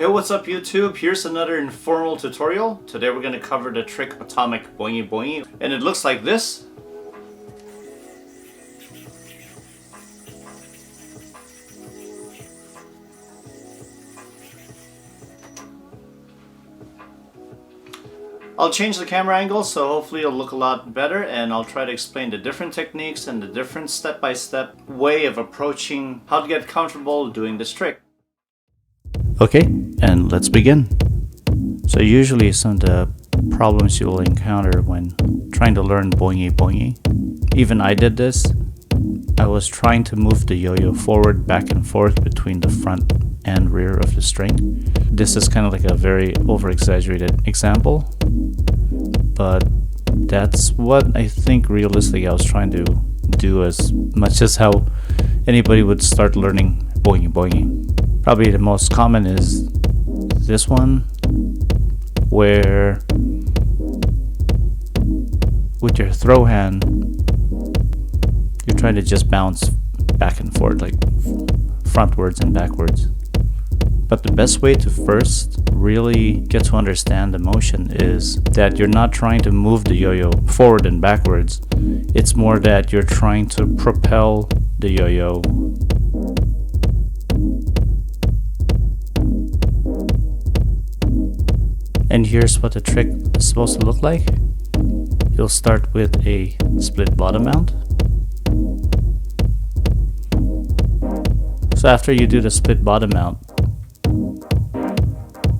Hey, what's up YouTube? Here's another informal tutorial. Today we're going to cover the trick Atomic Boingy Boingy, and it looks like this. I'll change the camera angle so hopefully it'll look a lot better, and I'll try to explain the different techniques and the different step-by-step way of approaching how to get comfortable doing this trick. Okay, and let's begin. So usually some of the problems you will encounter when trying to learn Boingy Boingy, even I did this. I was trying to move the yo-yo forward, back and forth between the front and rear of the string. This is kind of like a very over-exaggerated example, but that's what I think realistically I was trying to do, as much as how anybody would start learning Boingy Boingy. Probably the most common is this one, where with your throw hand you're trying to just bounce back and forth, like frontwards and backwards. But the best way to first really get to understand the motion is that you're not trying to move the yo-yo forward and backwards. It's more that you're trying to propel the yo-yo And here's what the trick is supposed to look like. You'll start with a split bottom mount. So after you do the split bottom mount,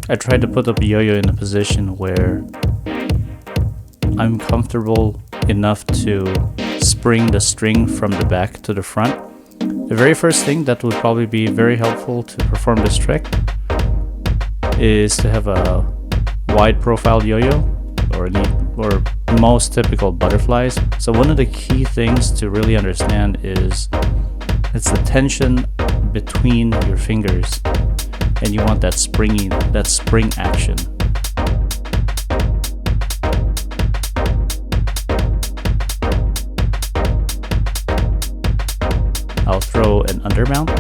I tried to put up the yo-yo in a position where I'm comfortable enough to spring the string from the back to the front. The very first thing that would probably be very helpful to perform this trick is to have a wide profile yo-yo, or most typical butterflies. So one of the key things to really understand is it's the tension between your fingers, and you want that spring action. I'll throw an undermount,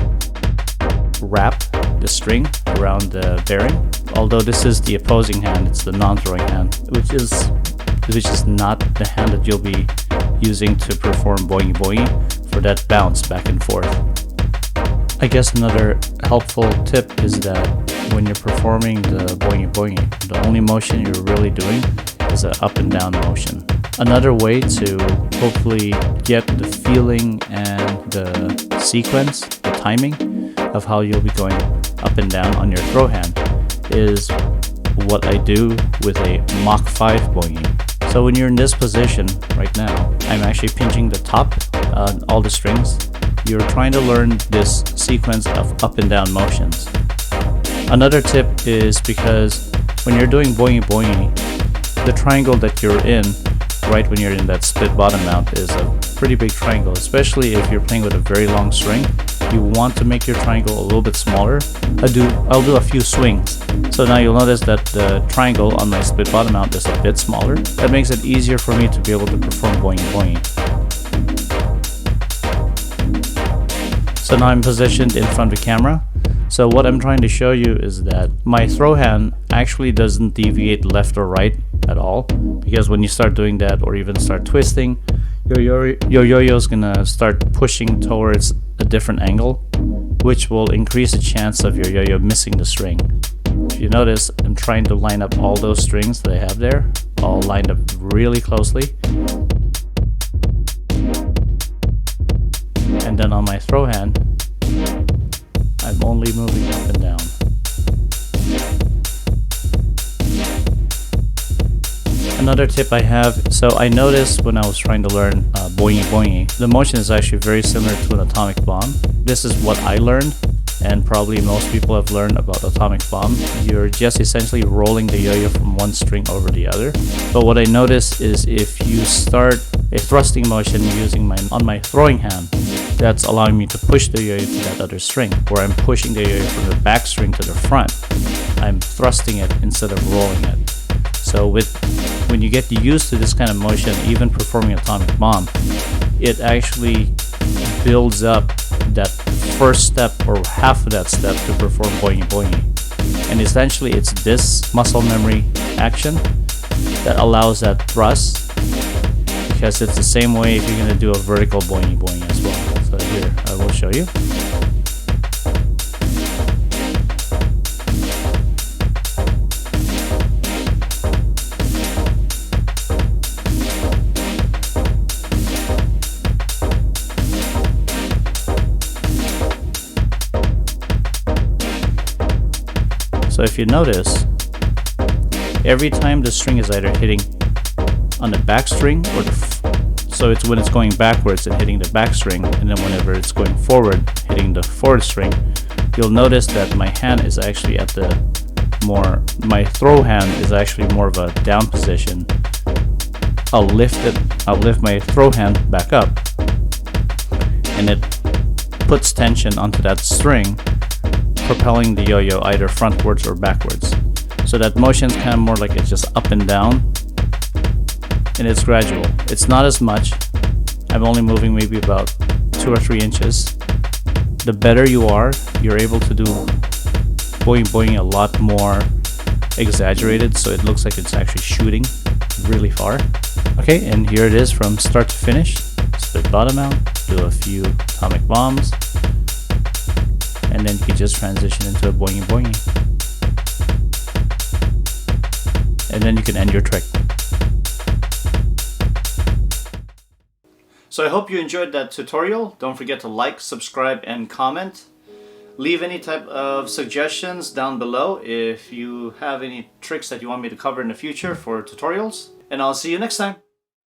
wrap the string around the bearing. Although this is the opposing hand, it's the non-throwing hand, which is not the hand that you'll be using to perform Boingy Boingy for that bounce back and forth. I guess another helpful tip is that when you're performing the Boingy Boingy, the only motion you're really doing is an up and down motion. Another way to hopefully get the feeling and the sequence, the timing of how you'll be going up and down on your throw hand is what I do with a Mach 5 Boingy. So when you're in this position right now, I'm actually pinching the top, all the strings. You're trying to learn this sequence of up and down motions. Another tip is, because when you're doing Boingy Boingy, the triangle that you're in right when you're in that split bottom mount is a pretty big triangle, especially if you're playing with a very long string. You want to make your triangle a little bit smaller. I'll do a few swings. So now you'll notice that the triangle on my split bottom mount is a bit smaller. That makes it easier for me to be able to perform Boingy Boingy. So now I'm positioned in front of the camera. So what I'm trying to show you is that my throw hand actually doesn't deviate left or right at all, because when you start doing that or even start twisting, your yo-yo is gonna start pushing towards a different angle, which will increase the chance of your yo-yo missing the string. If you notice, I'm trying to line up all those strings that I have there, all lined up really closely. And then on my throw hand, I'm only moving up and down. Another tip I have, so I noticed when I was trying to learn Boingy Boingy, the motion is actually very similar to an atomic bomb. This is what I learned, and probably most people have learned about atomic bomb. You're just essentially rolling the yo-yo from one string over the other. But what I noticed is if you start a thrusting motion using on my throwing hand, that's allowing me to push the yo-yo to that other string, where I'm pushing the yo-yo from the back string to the front. I'm thrusting it instead of rolling it. So when you get used to this kind of motion, even performing atomic bomb, it actually builds up that first step or half of that step to perform Boingy Boingy. And essentially it's this muscle memory action that allows that thrust, because it's the same way if you're going to do a vertical boingy boing as well. So here, I will show you. So if you notice, every time the string is either hitting on the back string or so it's when it's going backwards and hitting the back string, and then whenever it's going forward hitting the forward string, you'll notice that my hand is actually at the my throw hand is actually more of a down position. I'll lift my throw hand back up, and it puts tension onto that string, propelling the yo-yo either frontwards or backwards. So that motion is kind of more like it's just up and down, and it's gradual. It's not as much. I'm only moving maybe about 2 or 3 inches. The better you are, you're able to do boing boing a lot more exaggerated, so it looks like it's actually shooting really far. Okay, and here it is from start to finish. Split bottom out, do a few atomic bombs, and then you can just transition into a boingy boingy. And then you can end your trick. So I hope you enjoyed that tutorial. Don't forget to like, subscribe, and comment. Leave any type of suggestions down below if you have any tricks that you want me to cover in the future for tutorials. And I'll see you next time.